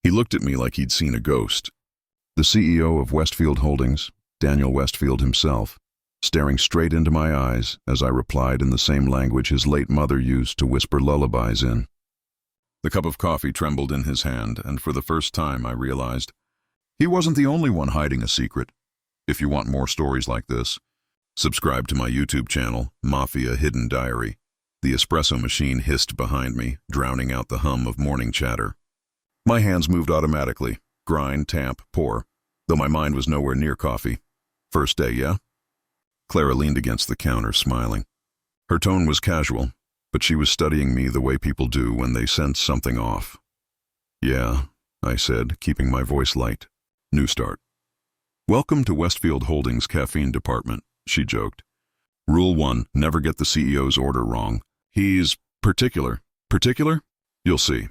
He looked at me like he'd seen a ghost. The CEO of Westfield Holdings, Daniel Westfield himself, staring straight into my eyes as I replied in the same language his late mother used to whisper lullabies in. The cup of coffee trembled in his hand, and for the first time I realized he wasn't the only one hiding a secret. If you want more stories like this, subscribe to my YouTube channel, Mafia Hidden Diary. The espresso machine hissed behind me, drowning out the hum of morning chatter. My hands moved automatically, grind, tamp, pour, though my mind was nowhere near coffee. First day, yeah? Clara leaned against the counter, smiling. Her tone was casual, but she was studying me the way people do when they sense something off. Yeah, I said, keeping my voice light. New start. Welcome to Westfield Holdings' caffeine department, she joked. Rule 1, never get the CEO's order wrong. He's particular. Particular? You'll see.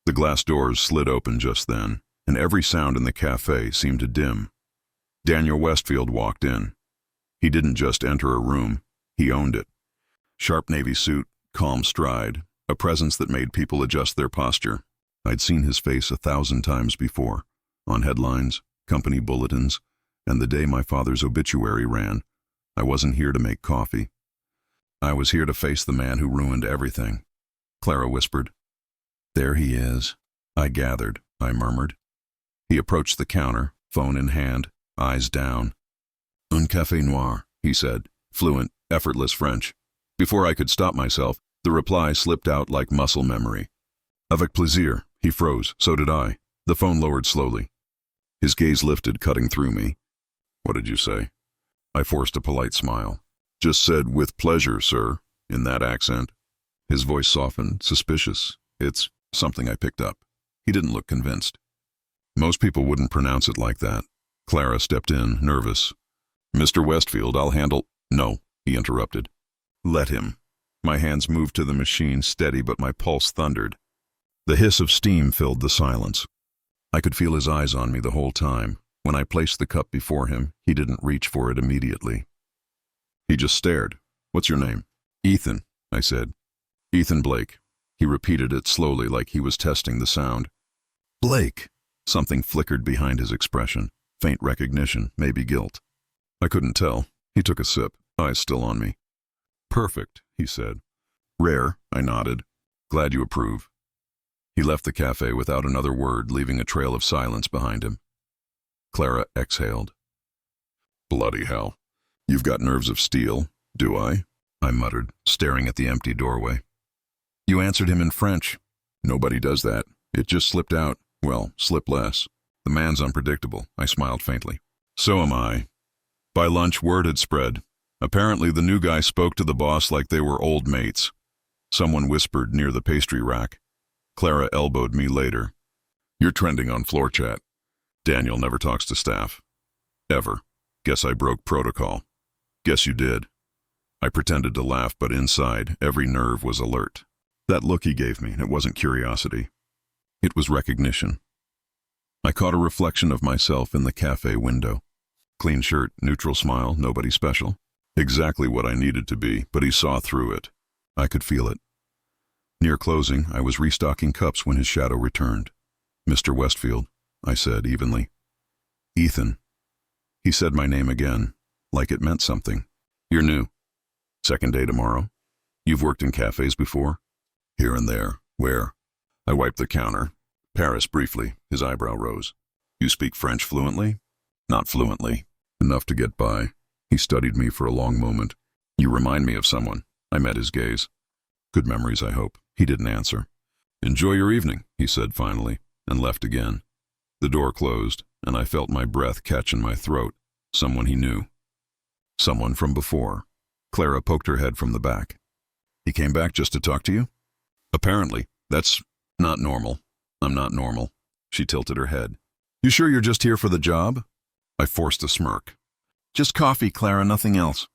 The glass doors slid open just then, and every sound in the cafe seemed to dim. Daniel Westfield walked in. He didn't just enter a room, he owned it. Sharp navy suit, calm stride, a presence that made people adjust their posture. I'd seen his face 1,000 times before, on headlines, company bulletins, and the day my father's obituary ran. I wasn't here to make coffee. I was here to face the man who ruined everything. Clara whispered. There he is. I gathered, I murmured. He approached the counter, phone in hand, eyes down. Un café noir, he said, fluent, effortless French. Before I could stop myself, the reply slipped out like muscle memory. Avec plaisir. He froze, so did I. The phone lowered slowly. His gaze lifted, cutting through me. What did you say? I forced a polite smile. Just said, with pleasure, sir, in that accent. His voice softened, suspicious. It's something I picked up. He didn't look convinced. Most people wouldn't pronounce it like that. Clara stepped in, nervous. Mr. Westfield, I'll handle— No, he interrupted. Let him. My hands moved to the machine, steady, but my pulse thundered. The hiss of steam filled the silence. I could feel his eyes on me the whole time. When I placed the cup before him, he didn't reach for it immediately. He just stared. What's your name? Ethan, I said. Ethan Blake. He repeated it slowly like he was testing the sound. Blake. Something flickered behind his expression. Faint recognition, maybe guilt. I couldn't tell. He took a sip, eyes still on me. Perfect, he said. Rare, I nodded. Glad you approve. He left the cafe without another word, leaving a trail of silence behind him. Clara exhaled. Bloody hell. You've got nerves of steel, do I? I muttered, staring at the empty doorway. You answered him in French. Nobody does that. It just slipped out. Well, slip less. The man's unpredictable. I smiled faintly. So am I. By lunch, word had spread. Apparently, the new guy spoke to the boss like they were old mates. Someone whispered near the pastry rack. Clara elbowed me later. You're trending on floor chat. Daniel never talks to staff. Ever. Guess I broke protocol. Guess you did. I pretended to laugh, but inside, every nerve was alert. That look he gave me, it wasn't curiosity. It was recognition. I caught a reflection of myself in the cafe window. Clean shirt, neutral smile, nobody special. Exactly what I needed to be, but he saw through it. I could feel it. Near closing, I was restocking cups when his shadow returned. Mr. Westfield, I said evenly. Ethan. He said my name again, like it meant something. You're new. Second day tomorrow. You've worked in cafes before? Here and there. Where? I wiped the counter. Paris briefly. His eyebrow rose. You speak French fluently? Not fluently. Enough to get by. He studied me for a long moment. You remind me of someone. I met his gaze. Good memories, I hope. He didn't answer. Enjoy your evening, he said finally, and left again. The door closed, and I felt my breath catch in my throat. Someone he knew. Someone from before. Clara poked her head from the back. He came back just to talk to you? Apparently. That's not normal. I'm not normal. She tilted her head. You sure you're just here for the job? I forced a smirk. Just coffee, Clara, nothing else.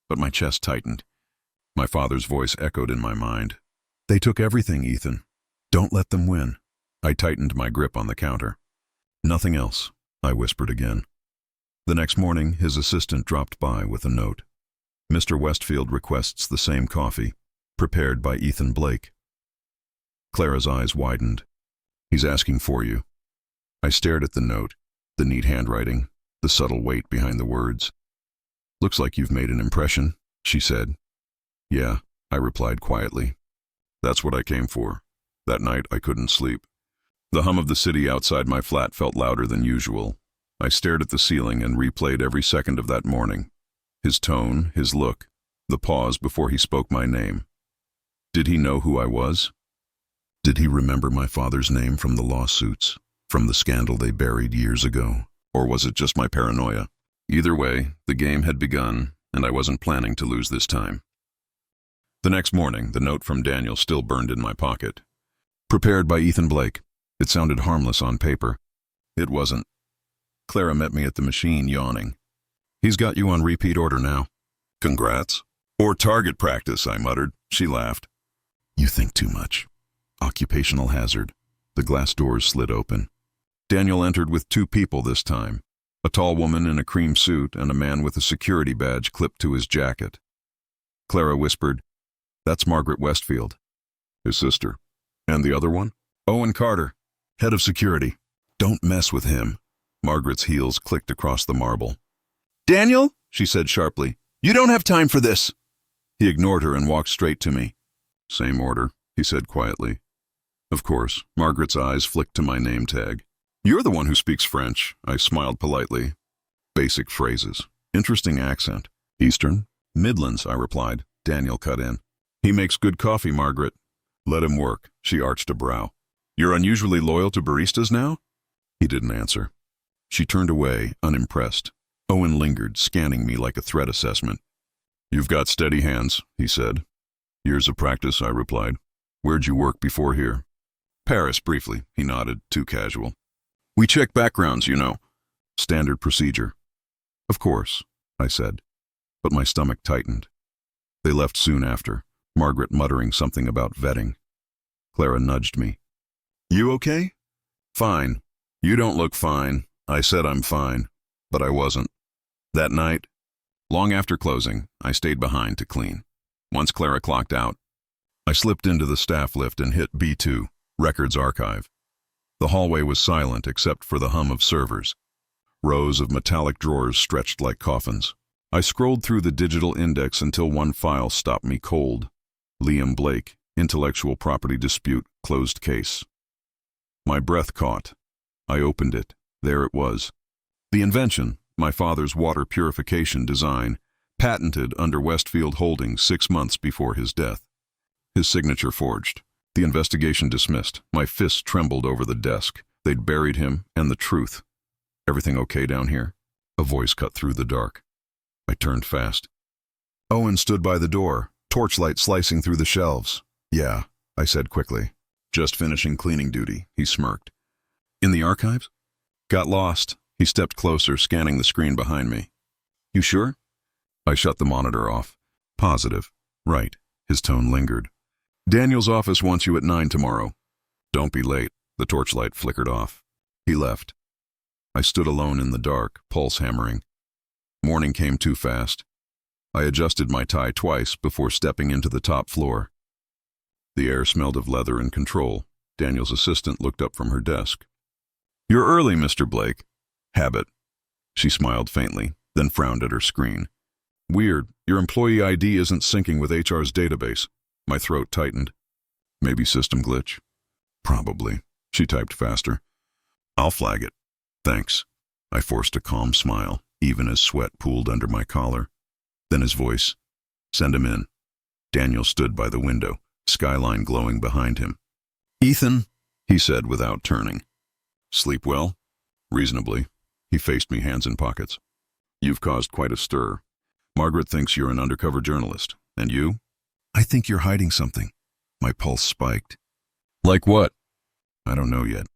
But my chest tightened. My father's voice echoed in my mind. They took everything, Ethan. Don't let them win. I tightened my grip on the counter. Nothing else, I whispered again. The next morning, his assistant dropped by with a note. Mr. Westfield requests the same coffee, prepared by Ethan Blake. Clara's eyes widened. He's asking for you. I stared at the note, the neat handwriting, the subtle weight behind the words. "Looks like you've made an impression," she said. "Yeah," I replied quietly. "That's what I came for." That night I couldn't sleep. The hum of the city outside my flat felt louder than usual. I stared at the ceiling and replayed every second of that morning. His tone, his look, the pause before he spoke my name. Did he know who I was? Did he remember my father's name from the lawsuits, from the scandal they buried years ago? Or was it just my paranoia? Either way, the game had begun, and I wasn't planning to lose this time. The next morning, the note from Daniel still burned in my pocket. Prepared by Ethan Blake. It sounded harmless on paper. It wasn't. Clara met me at the machine, yawning. "He's got you on repeat order now." "Congrats." "Or target practice," I muttered. She laughed. "You think too much." Occupational hazard. The glass doors slid open. Daniel entered with two people this time, a tall woman in a cream suit and a man with a security badge clipped to his jacket. Clara whispered, "That's Margaret Westfield." "His sister." "And the other one?" "Owen Carter, head of security." "Don't mess with him." Margaret's heels clicked across the marble. "Daniel," she said sharply, "you don't have time for this." He ignored her and walked straight to me. "Same order," he said quietly. Of course, Margaret's eyes flicked to my name tag. "You're the one who speaks French," I smiled politely. "Basic phrases. Interesting accent." "Eastern?" "Midlands," I replied. Daniel cut in. "He makes good coffee, Margaret." "Let him work." She arched a brow. "You're unusually loyal to baristas now?" He didn't answer. She turned away, unimpressed. Owen lingered, scanning me like a threat assessment. "You've got steady hands," he said. "Years of practice," I replied. "Where'd you work before here?" "Paris, briefly," he nodded, too casual. "We check backgrounds, you know." "Standard procedure." "Of course," I said, but my stomach tightened. They left soon after, Margaret muttering something about vetting. Clara nudged me. "You okay?" "Fine." "You don't look fine." I said I'm fine, but I wasn't. That night, long after closing, I stayed behind to clean. Once Clara clocked out, I slipped into the staff lift and hit B2, Records Archive. The hallway was silent except for the hum of servers. Rows of metallic drawers stretched like coffins. I scrolled through the digital index until one file stopped me cold. Liam Blake, Intellectual Property Dispute, Closed Case. My breath caught. I opened it. There it was. The invention, my father's water purification design, patented under Westfield Holdings 6 months before his death. His signature forged. The investigation dismissed. My fists trembled over the desk. They'd buried him and the truth. "Everything okay down here?" A voice cut through the dark. I turned fast. Owen stood by the door, torchlight slicing through the shelves. "Yeah," I said quickly. "Just finishing cleaning duty," he smirked. "In the archives?" "Got lost." He stepped closer, scanning the screen behind me. "You sure?" I shut the monitor off. "Positive." "Right." His tone lingered. "Daniel's office wants you at 9 tomorrow." "Don't be late." The torchlight flickered off. He left. I stood alone in the dark, pulse hammering. Morning came too fast. I adjusted my tie twice before stepping into the top floor. The air smelled of leather and control. Daniel's assistant looked up from her desk. "You're early, Mr. Blake." "Habit." She smiled faintly, then frowned at her screen. "Weird. Your employee ID isn't syncing with HR's database." My throat tightened. "Maybe system glitch?" "Probably." She typed faster. "I'll flag it." "Thanks." I forced a calm smile, even as sweat pooled under my collar. Then his voice. "Send him in." Daniel stood by the window, skyline glowing behind him. "Ethan," he said without turning. "Sleep well?" "Reasonably." He faced me, hands in pockets. "You've caused quite a stir. Margaret thinks you're an undercover journalist. And you?" "I think you're hiding something." My pulse spiked. "Like what?" "I don't know yet."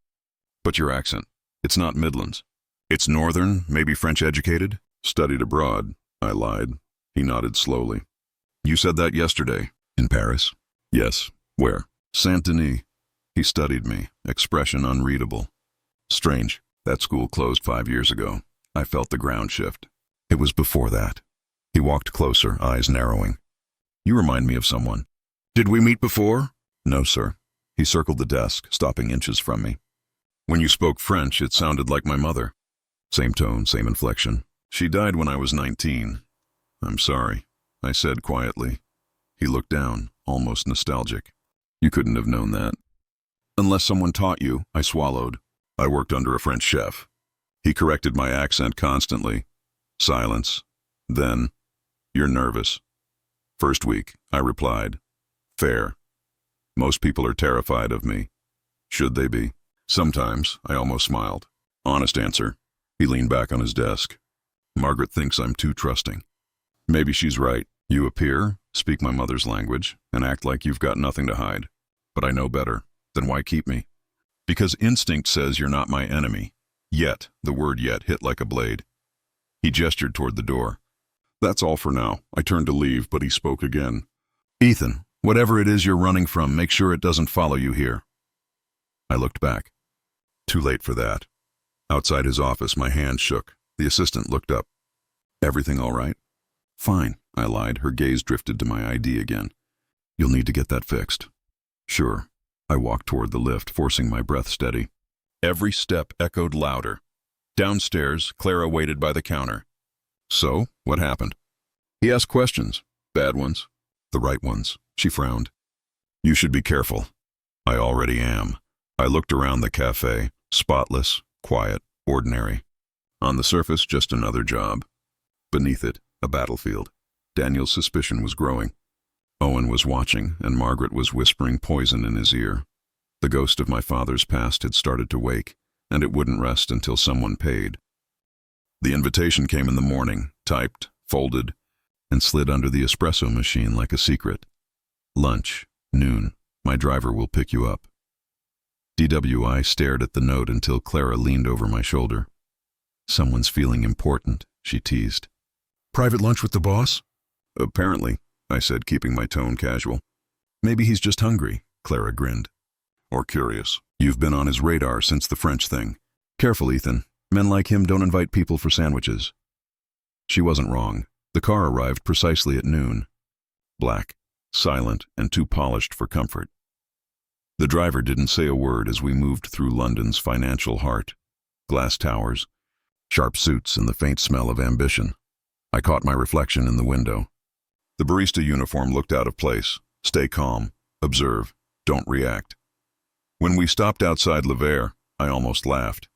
"But your accent. It's not Midlands." "It's Northern, maybe French educated?" "Studied abroad." I lied. He nodded slowly. "You said that yesterday." "In Paris?" "Yes." "Where?" "Saint-Denis." He studied me, expression unreadable. "Strange. That school closed 5 years ago." I felt the ground shift. "It was before that." He walked closer, eyes narrowing. "You remind me of someone." "Did we meet before?" "No, sir." He circled the desk, stopping inches from me. When you spoke French, it sounded like my mother. Same tone, same inflection. She died when I was 19. I'm sorry, I said quietly. He looked down, almost nostalgic. You couldn't have known that. Unless someone taught you, I swallowed. I worked under a French chef. He corrected my accent constantly. Silence. Then, you're nervous. First week, I replied. Fair. Most people are terrified of me. Should they be? Sometimes, I almost smiled. Honest answer. He leaned back on his desk. Margaret thinks I'm too trusting. Maybe she's right. You appear, speak my mother's language, and act like you've got nothing to hide. But I know better. Then why keep me? Because instinct says you're not my enemy. Yet, the word yet hit like a blade. He gestured toward the door. That's all for now. I turned to leave, but he spoke again. Ethan, whatever it is you're running from, make sure it doesn't follow you here. I looked back. Too late for that. Outside his office, my hand shook. The assistant looked up. Everything all right? Fine, I lied. Her gaze drifted to my ID again. You'll need to get that fixed. Sure. I walked toward the lift, forcing my breath steady. Every step echoed louder. Downstairs, Clara waited by the counter. So, what happened? He asked questions. Bad ones. The right ones. She frowned. You should be careful. I already am. I looked around the cafe. Spotless, quiet, ordinary. On the surface, just another job. Beneath it, a battlefield. Daniel's suspicion was growing. Owen was watching, and Margaret was whispering poison in his ear. The ghost of my father's past had started to wake, and it wouldn't rest until someone paid. The invitation came in the morning, typed, folded, and slid under the espresso machine like a secret. Lunch, noon, my driver will pick you up. DWI stared at the note until Clara leaned over my shoulder. Someone's feeling important, she teased. Private lunch with the boss? Apparently, I said, keeping my tone casual. Maybe he's just hungry, Clara grinned. Or curious. You've been on his radar since the French thing. Careful, Ethan. Men like him don't invite people for sandwiches. She wasn't wrong. The car arrived precisely at noon. Black, silent, and too polished for comfort. The driver didn't say a word as we moved through London's financial heart. Glass towers, sharp suits, and the faint smell of ambition. I caught my reflection in the window. The barista uniform looked out of place. Stay calm. Observe. Don't react. When we stopped outside Le Verre, I almost laughed.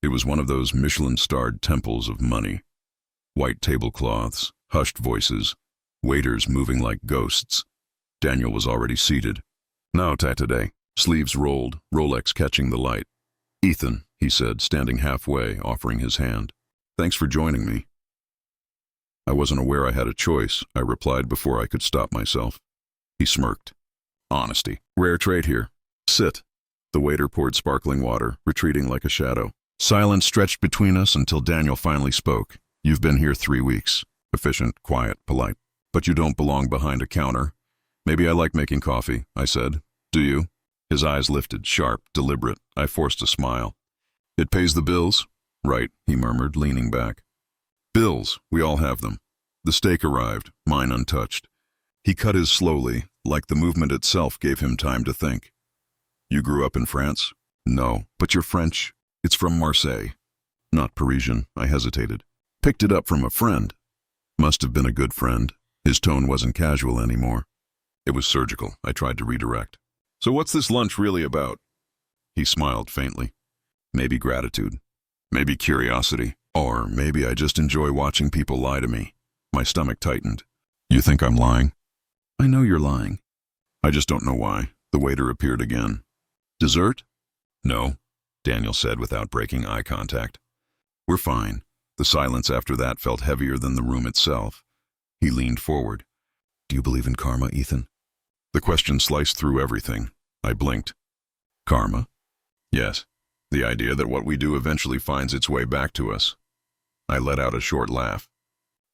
It was one of those Michelin-starred temples of money. White tablecloths, hushed voices, waiters moving like ghosts. Daniel was already seated. Now, today, sleeves rolled, Rolex catching the light. Ethan, he said, standing halfway, offering his hand. Thanks for joining me. I wasn't aware I had a choice, I replied before I could stop myself. He smirked. Honesty. Rare trait here. Sit. The waiter poured sparkling water, retreating like a shadow. Silence stretched between us until Daniel finally spoke. You've been here 3 weeks. Efficient, quiet, polite. But you don't belong behind a counter. Maybe I like making coffee, I said. Do you? His eyes lifted, sharp, deliberate. I forced a smile. It pays the bills? Right, he murmured, leaning back. Bills, we all have them. The steak arrived, mine untouched. He cut his slowly, like the movement itself gave him time to think. You grew up in France? No, but you're French. It's from Marseille. Not Parisian, I hesitated. Picked it up from a friend. Must have been a good friend. His tone wasn't casual anymore. It was surgical. I tried to redirect. So what's this lunch really about? He smiled faintly. Maybe gratitude. Maybe curiosity. Or maybe I just enjoy watching people lie to me. My stomach tightened. You think I'm lying? I know you're lying. I just don't know why. The waiter appeared again. Dessert? No, Daniel said without breaking eye contact. We're fine. The silence after that felt heavier than the room itself. He leaned forward. Do you believe in karma, Ethan? The question sliced through everything. I blinked. Karma? Yes. The idea that what we do eventually finds its way back to us. I let out a short laugh.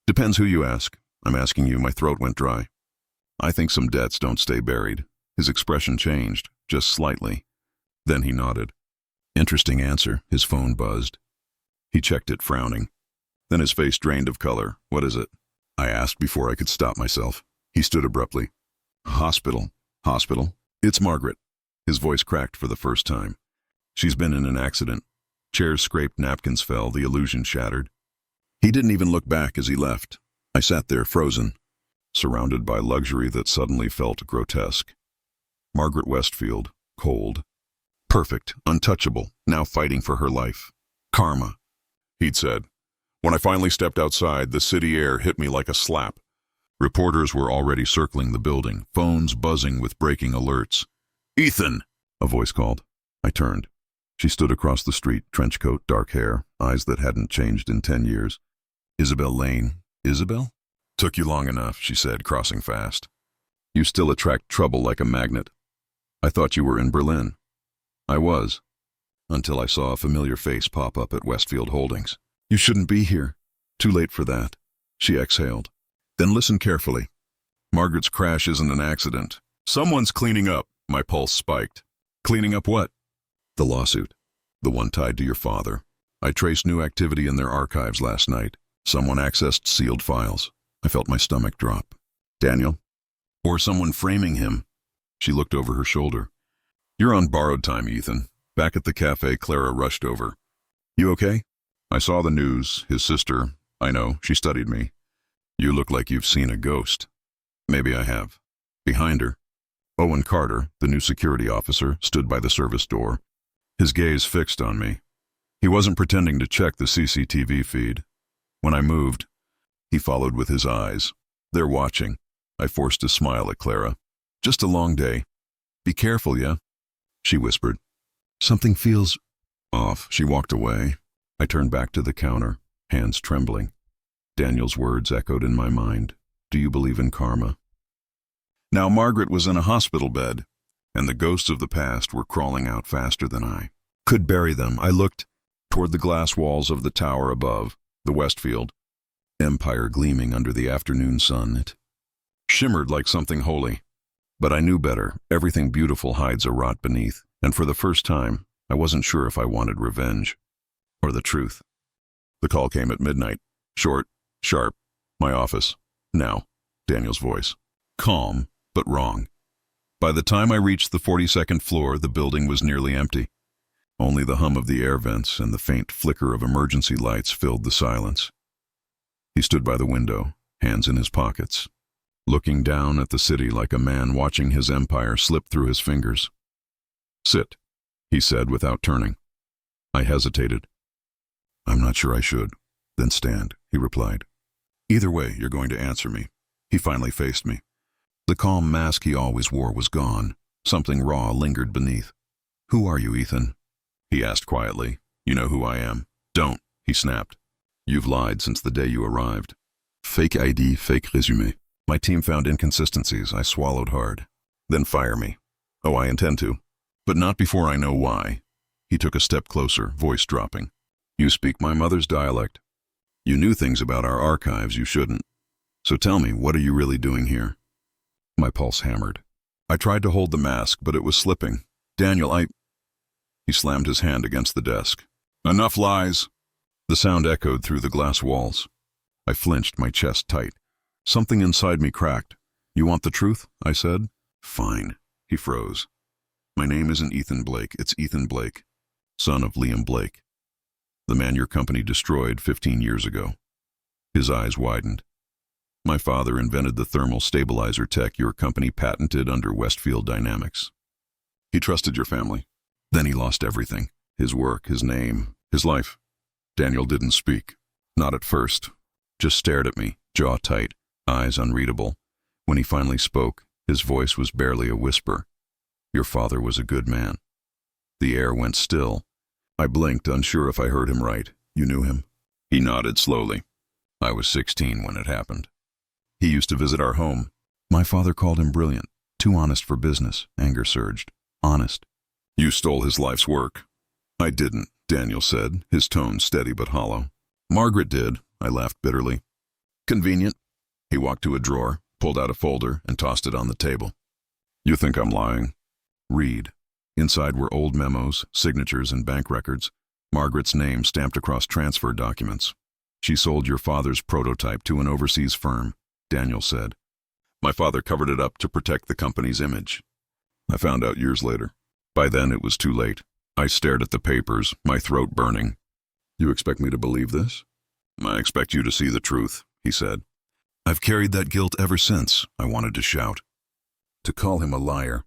Depends who you ask. I'm asking you, my throat went dry. I think some debts don't stay buried. His expression changed, just slightly. Then he nodded. Interesting answer. His phone buzzed. He checked it, frowning. Then his face drained of color. What is it? I asked before I could stop myself. He stood abruptly. Hospital. Hospital? It's Margaret. His voice cracked for the first time. She's been in an accident. Chairs scraped, napkins fell, the illusion shattered. He didn't even look back as he left. I sat there frozen, surrounded by luxury that suddenly felt grotesque. Margaret Westfield, cold, perfect, untouchable, now fighting for her life. Karma, he'd said. When I finally stepped outside, the city air hit me like a slap. Reporters were already circling the building, phones buzzing with breaking alerts. "Ethan!" a voice called. I turned. She stood across the street, trench coat, dark hair, eyes that hadn't changed in 10 years. "Isabel Lane." "Isabel?" "Took you long enough," she said, crossing fast. "You still attract trouble like a magnet. I thought you were in Berlin." I was, until I saw a familiar face pop up at Westfield Holdings. "You shouldn't be here." "Too late for that." She exhaled. "Then listen carefully. Margaret's crash isn't an accident. Someone's cleaning up." My pulse spiked. "Cleaning up what?" "The lawsuit. The one tied to your father. I traced new activity in their archives last night. Someone accessed sealed files. I felt my stomach drop. Daniel? Or someone framing him." She looked over her shoulder. "You're on borrowed time, Ethan." Back at the cafe, Clara rushed over. "You okay?" "I saw the news. His sister. I know. She studied me." "You look like you've seen a ghost." "Maybe I have." Behind her, Owen Carter, the new security officer, stood by the service door, his gaze fixed on me. He wasn't pretending to check the CCTV feed. When I moved, he followed with his eyes. "They're watching." I forced a smile at Clara. "Just a long day. Be careful, yeah?" She whispered. "Something feels off." She walked away. I turned back to the counter, hands trembling. Daniel's words echoed in my mind. "Do you believe in karma?" Now Margaret was in a hospital bed, and the ghosts of the past were crawling out faster than I could bury them. I looked toward the glass walls of the tower above, the Westfield Empire gleaming under the afternoon sun. It shimmered like something holy. But I knew better. Everything beautiful hides a rot beneath, and for the first time, I wasn't sure if I wanted revenge or the truth. The call came at midnight. Short, sharp. "My office." "Now." Daniel's voice. Calm, but wrong. By the time I reached the 42nd floor, the building was nearly empty. Only the hum of the air vents and the faint flicker of emergency lights filled the silence. He stood by the window, hands in his pockets, looking down at the city like a man watching his empire slip through his fingers. "Sit," he said without turning. I hesitated. "I'm not sure I should." "Then stand," he replied. "Either way, you're going to answer me." He finally faced me. The calm mask he always wore was gone. Something raw lingered beneath. "Who are you, Ethan?" he asked quietly. "You know who I am." "Don't," he snapped. "You've lied since the day you arrived." Fake ID, fake resume. My team found inconsistencies. I swallowed hard. "Then fire me." "Oh, I intend to. But not before I know why." He took a step closer, voice dropping. "You speak my mother's dialect. You knew things about our archives you shouldn't. So tell me, what are you really doing here?" My pulse hammered. I tried to hold the mask, but it was slipping. "Daniel, He slammed his hand against the desk. "Enough lies." The sound echoed through the glass walls. I flinched, my chest tight. Something inside me cracked. "You want the truth?" I said. "Fine." He froze. "My name isn't Ethan Blake, it's Ethan Blake, son of Liam Blake, the man your company destroyed 15 years ago." His eyes widened. "My father invented the thermal stabilizer tech your company patented under Westfield Dynamics. He trusted your family. Then he lost everything. His work, his name, his life." Daniel didn't speak. Not at first. Just stared at me, jaw tight, eyes unreadable. When he finally spoke, his voice was barely a whisper. "Your father was a good man." The air went still. I blinked, unsure if I heard him right. "You knew him?" He nodded slowly. "I was 16 when it happened. He used to visit our home. My father called him brilliant, too honest for business." Anger surged. "Honest." "You stole his life's work." "I didn't," Daniel said, his tone steady but hollow. "Margaret did." I laughed bitterly. "Convenient." He walked to a drawer, pulled out a folder, and tossed it on the table. "You think I'm lying?" "Read." Inside were old memos, signatures, and bank records. Margaret's name stamped across transfer documents. "She sold your father's prototype to an overseas firm," Daniel said. "My father covered it up to protect the company's image. I found out years later. By then it was too late." I stared at the papers, my throat burning. You expect me to believe this? I expect you to see the truth, he said. I've carried that guilt ever since, I wanted to shout. To call him a liar.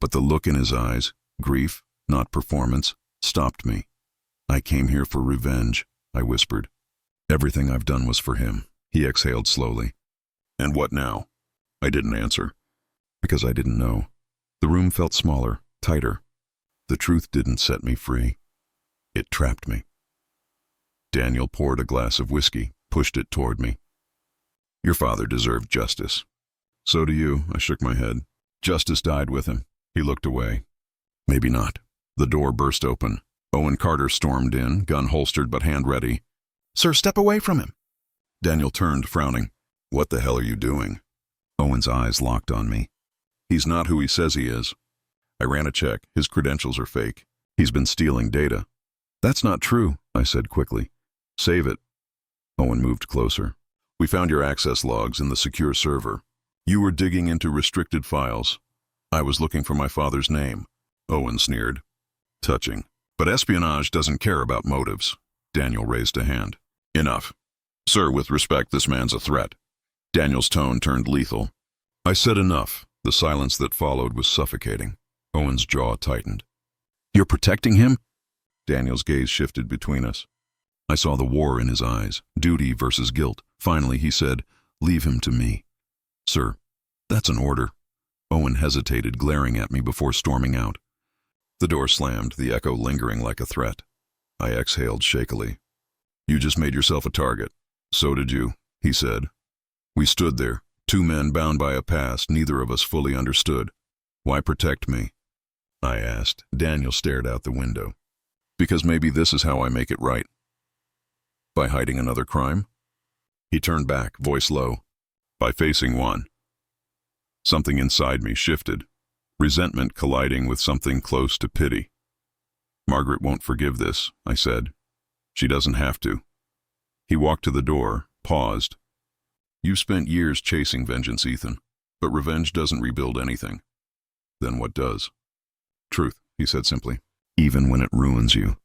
But the look in his eyes, grief, not performance, stopped me. I came here for revenge, I whispered. Everything I've done was for him, he exhaled slowly. And what now? I didn't answer. Because I didn't know. The room felt smaller, tighter. The truth didn't set me free. It trapped me. Daniel poured a glass of whiskey, pushed it toward me. Your father deserved justice. So do you, I shook my head. Justice died with him. He looked away. Maybe not. The door burst open. Owen Carter stormed in, gun holstered but hand ready. Sir, step away from him. Daniel turned, frowning. What the hell are you doing? Owen's eyes locked on me. He's not who he says he is. I ran a check. His credentials are fake. He's been stealing data. That's not true, I said quickly. Save it. Owen moved closer. We found your access logs in the secure server. You were digging into restricted files. I was looking for my father's name. Owen sneered. Touching. But espionage doesn't care about motives. Daniel raised a hand. Enough. Sir, with respect, this man's a threat. Daniel's tone turned lethal. I said enough. The silence that followed was suffocating. Owen's jaw tightened. You're protecting him? Daniel's gaze shifted between us. I saw the war in his eyes, duty versus guilt. Finally, he said, Leave him to me. Sir, that's an order. Owen hesitated, glaring at me before storming out. The door slammed, the echo lingering like a threat. I exhaled shakily. You just made yourself a target. So did you, he said. We stood there, two men bound by a past neither of us fully understood. Why protect me? I asked. Daniel stared out the window. Because maybe this is how I make it right. By hiding another crime? He turned back, voice low. By facing one. Something inside me shifted, resentment colliding with something close to pity. Margaret won't forgive this, I said. She doesn't have to. He walked to the door, paused. You've spent years chasing vengeance, Ethan, but revenge doesn't rebuild anything. Then what does? Truth, he said simply, even when it ruins you.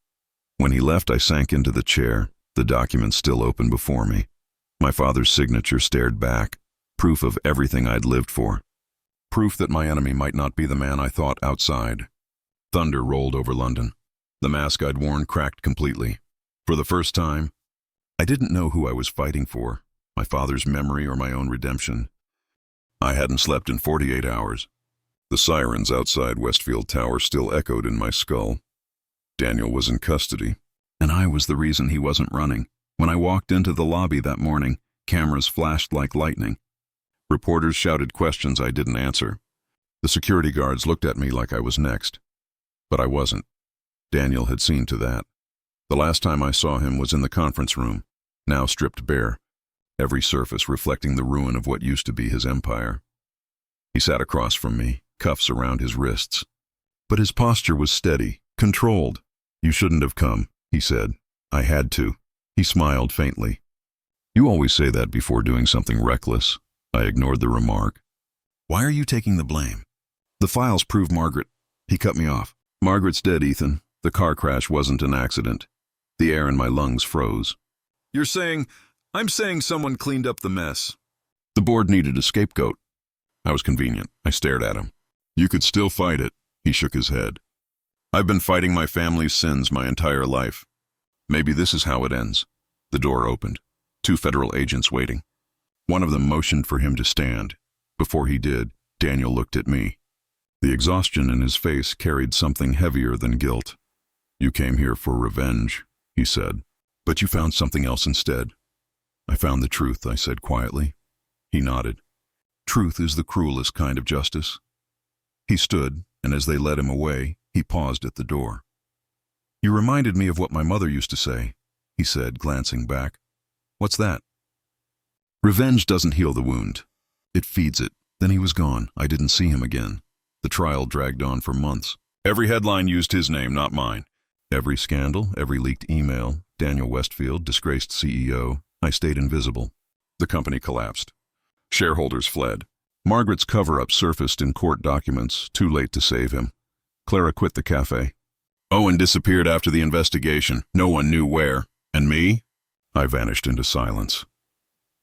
When he left, I sank into the chair, the document still open before me. My father's signature stared back, proof of everything I'd lived for. Proof that my enemy might not be the man I thought outside. Thunder rolled over London. The mask I'd worn cracked completely. For the first time, I didn't know who I was fighting for, my father's memory or my own redemption. I hadn't slept in 48 hours. The sirens outside Westfield Tower still echoed in my skull. Daniel was in custody, and I was the reason he wasn't running. When I walked into the lobby that morning, cameras flashed like lightning. Reporters shouted questions I didn't answer. The security guards looked at me like I was next. But I wasn't. Daniel had seen to that. The last time I saw him was in the conference room, now stripped bare, every surface reflecting the ruin of what used to be his empire. He sat across from me, cuffs around his wrists. But his posture was steady, controlled. You shouldn't have come, he said. I had to. He smiled faintly. You always say that before doing something reckless. I ignored the remark. Why are you taking the blame? The files prove Margaret. He cut me off. Margaret's dead, Ethan. The car crash wasn't an accident. The air in my lungs froze. You're saying, I'm saying someone cleaned up the mess. The board needed a scapegoat. I was convenient. I stared at him. You could still fight it. He shook his head. I've been fighting my family's sins my entire life. Maybe this is how it ends. The door opened. 2 federal agents waiting. One of them motioned for him to stand. Before he did, Daniel looked at me. The exhaustion in his face carried something heavier than guilt. You came here for revenge, he said. But you found something else instead. I found the truth, I said quietly. He nodded. Truth is the cruelest kind of justice. He stood, and as they led him away, he paused at the door. You reminded me of what my mother used to say, he said, glancing back. What's that? Revenge doesn't heal the wound. It feeds it. Then he was gone. I didn't see him again. The trial dragged on for months. Every headline used his name, not mine. Every scandal, every leaked email, Daniel Westfield, disgraced CEO, I stayed invisible. The company collapsed. Shareholders fled. Margaret's cover-up surfaced in court documents, too late to save him. Clara quit the cafe. Owen disappeared after the investigation. No one knew where. And me? I vanished into silence.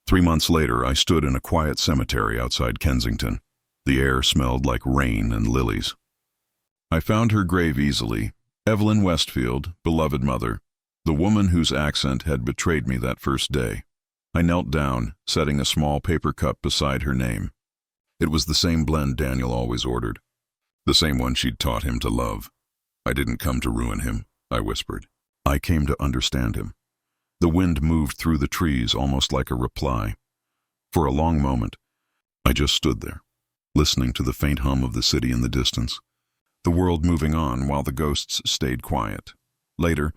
3 months later, I stood in a quiet cemetery outside Kensington. The air smelled like rain and lilies. I found her grave easily. Evelyn Westfield, beloved mother, the woman whose accent had betrayed me that first day. I knelt down, setting a small paper cup beside her name. It was the same blend Daniel always ordered, the same one she'd taught him to love. I didn't come to ruin him, I whispered. I came to understand him. The wind moved through the trees almost like a reply. For a long moment, I just stood there, listening to the faint hum of the city in the distance, the world moving on while the ghosts stayed quiet. Later,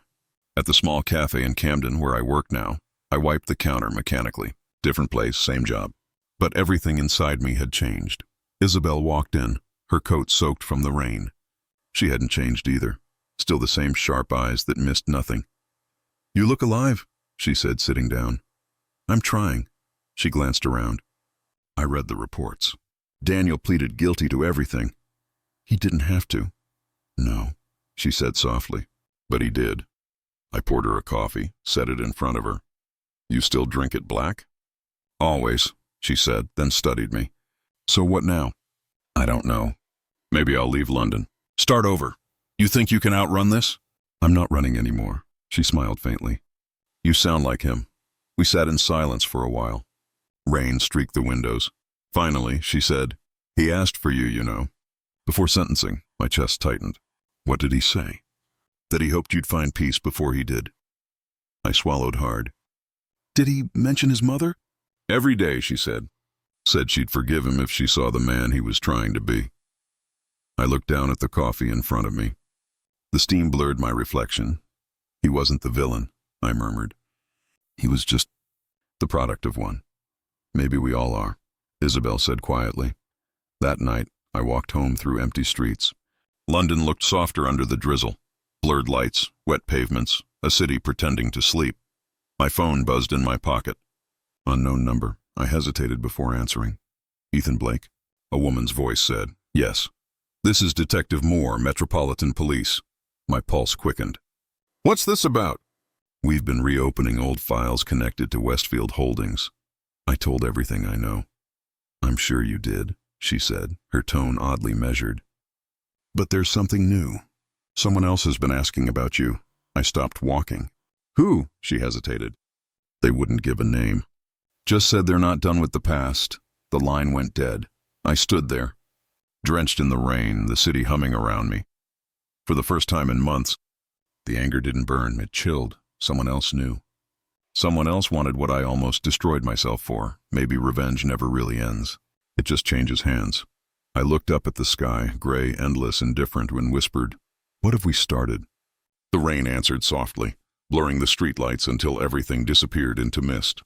at the small cafe in Camden where I work now, I wiped the counter mechanically. Different place, same job. But everything inside me had changed. Isabel walked in, her coat soaked from the rain. She hadn't changed either, still the same sharp eyes that missed nothing. "You look alive," she said, sitting down. "I'm trying." She glanced around. I read the reports. Daniel pleaded guilty to everything. He didn't have to. "No," she said softly. "But he did." I poured her a coffee, set it in front of her. "You still drink it black?" "Always," she said, then studied me. "So what now?" "I don't know. Maybe I'll leave London. Start over. You think you can outrun this?" "I'm not running anymore," she smiled faintly. "You sound like him." We sat in silence for a while. Rain streaked the windows. Finally, she said, "He asked for you, you know." Before sentencing, my chest tightened. "What did he say?" "That he hoped you'd find peace before he did." I swallowed hard. "Did he mention his mother?" "Every day," she said. Said she'd forgive him if she saw the man he was trying to be. I looked down at the coffee in front of me. The steam blurred my reflection. "He wasn't the villain," I murmured. "He was just the product of one." "Maybe we all are," Isabel said quietly. That night, I walked home through empty streets. London looked softer under the drizzle. Blurred lights, wet pavements, a city pretending to sleep. My phone buzzed in my pocket. Unknown number. I hesitated before answering. "Ethan Blake?" A woman's voice said. "Yes." "This is Detective Moore, Metropolitan Police." My pulse quickened. "What's this about?" "We've been reopening old files connected to Westfield Holdings." I told everything I know. "I'm sure you did," she said, her tone oddly measured. "But there's something new. Someone else has been asking about you." I stopped walking. "Who?" She hesitated. "They wouldn't give a name. Just said they're not done with the past." The line went dead. I stood there, drenched in the rain, the city humming around me. For the first time in months, the anger didn't burn, it chilled. Someone else knew. Someone else wanted what I almost destroyed myself for. Maybe revenge never really ends. It just changes hands. I looked up at the sky, gray, endless, indifferent, and whispered, "What have we started?" The rain answered softly, blurring the streetlights until everything disappeared into mist.